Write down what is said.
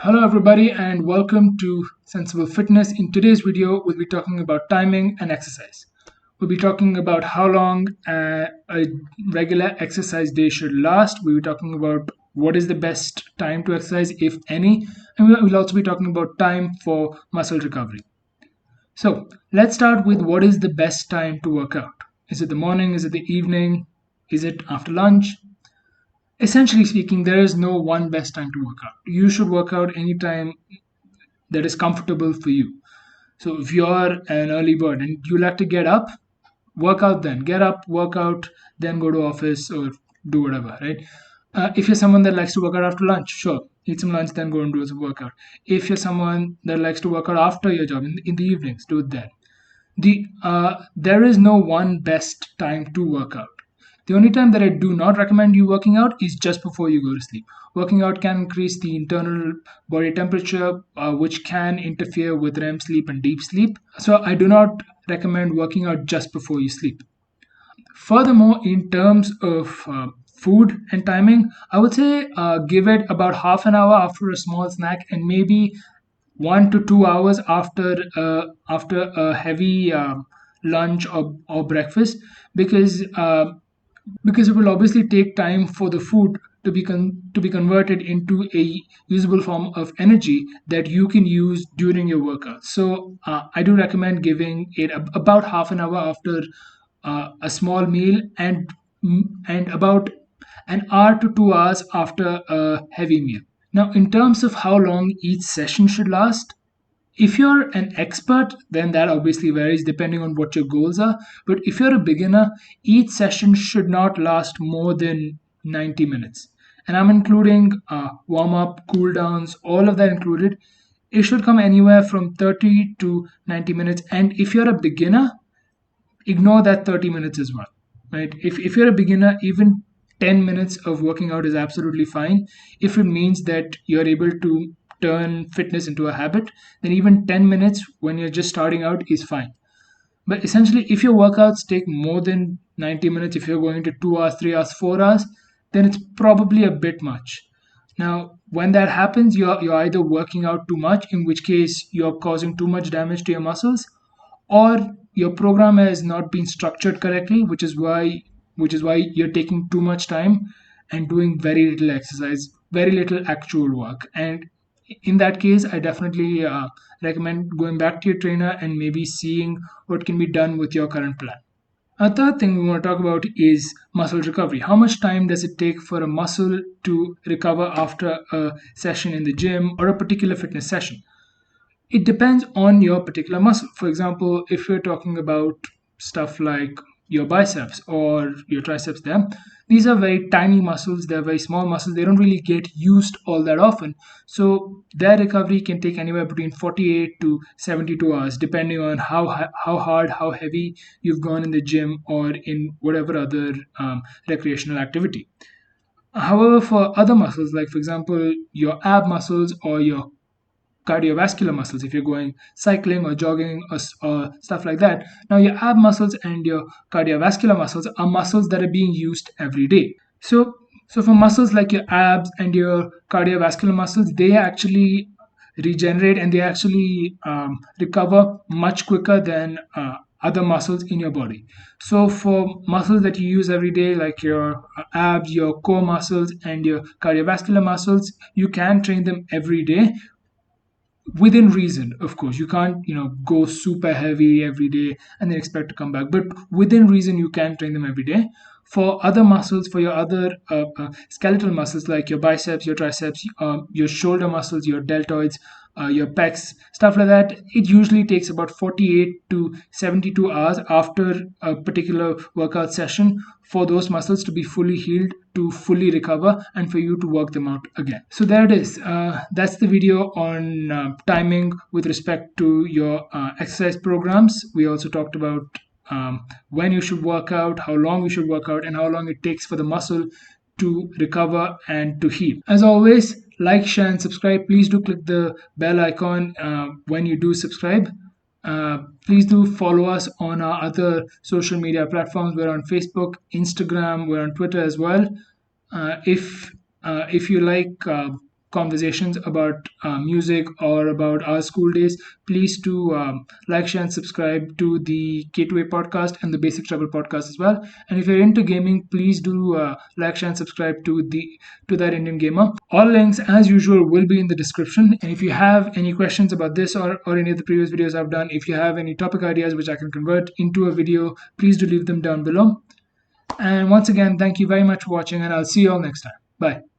Hello everybody and welcome to Sensible Fitness. In today's video, we'll be talking about timing and exercise. We'll be talking about how long a regular exercise day should last. We'll be talking about what is the best time to exercise, if any, and we'll also be talking about time for muscle recovery. So let's start with what is the best time to work out. Is it the morning? Is it the evening? Is it after lunch? Essentially speaking, there is no one best time to work out. You should work out anytime that is comfortable for you. So if you're an early bird and you like to get up, work out then. Get up, work out, then go to office or do whatever, right? If you're someone that likes to work out after lunch, sure, eat some lunch, then go and do some workout. If you're someone that likes to work out after your job in the evenings, do it then. There is no one best time to work out. The only time that I do not recommend you working out is just before you go to sleep. Working out can increase the internal body temperature, which can interfere with REM sleep and deep sleep. So I do not recommend working out just before you sleep. Furthermore, in terms of food and timing, I would say give it about half an hour after a small snack and maybe 1 to 2 hours after a heavy lunch or breakfast, because it will obviously take time for the food to be converted into a usable form of energy that you can use during your workout. So I do recommend giving it about half an hour after a small meal and about an hour to 2 hours after a heavy meal. Now, in terms of how long each session should last, if you're an expert, then that obviously varies depending on what your goals are. But if you're a beginner, each session should not last more than 90 minutes. And I'm including warm up, cool downs, all of that included. It should come anywhere from 30 to 90 minutes. And if you're a beginner, ignore that 30 minutes as well, right? If you're a beginner, even 10 minutes of working out is absolutely fine. If it means that you're able to turn fitness into a habit, then even 10 minutes when you're just starting out is fine. But essentially, if your workouts take more than 90 minutes, if you're going to 2 hours, 3 hours, 4 hours, then it's probably a bit much. Now, when that happens, you're either working out too much, in which case you're causing too much damage to your muscles, or your program has not been structured correctly, which is why you're taking too much time and doing very little exercise, very little actual work. And in that case, I definitely recommend going back to your trainer and maybe seeing what can be done with your current plan. A third thing we want to talk about is muscle recovery. How much time does it take for a muscle to recover after a session in the gym or a particular fitness session? It depends on your particular muscle. For example, if we're talking about stuff like your biceps or your triceps, these are very tiny muscles, they're very small muscles, they don't really get used all that often. So their recovery can take anywhere between 48 to 72 hours, depending on how hard, how heavy you've gone in the gym or in whatever other recreational activity. However, for other muscles, like for example, your ab muscles or your cardiovascular muscles, if you're going cycling or jogging or stuff like that, now your ab muscles and your cardiovascular muscles are muscles that are being used every day. So for muscles like your abs and your cardiovascular muscles, they actually regenerate and they actually recover much quicker than other muscles in your body. So for muscles that you use every day, like your abs, your core muscles, and your cardiovascular muscles, you can train them every day within reason. Of course, you can't go super heavy every day and then expect to come back, but within reason you can train them every day. For other muscles, for your other skeletal muscles like your biceps, your triceps, your shoulder muscles, your deltoids, your pecs, stuff like that, it usually takes about 48 to 72 hours after a particular workout session for those muscles to be fully healed, to fully recover, and for you to work them out again. So there it is. That's the video on timing with respect to your exercise programs. We also talked about when you should work out, how long you should work out, and how long it takes for the muscle to recover and to heal. As always, like, share, and subscribe. Please do click the bell icon when you do subscribe. Please do follow us on our other social media platforms. We're on Facebook, Instagram, we're on Twitter as well. If you like conversations about music or about our school days, please do like, share, and subscribe to the K2A podcast and the Basic Trouble podcast as well. And if you're into gaming, please do like, share, and subscribe to that Indian Gamer. All links, as usual, will be in the description. And if you have any questions about this or any of the previous videos I've done, if you have any topic ideas which I can convert into a video, please do leave them down below. And once again, thank you very much for watching, and I'll see you all next time. Bye.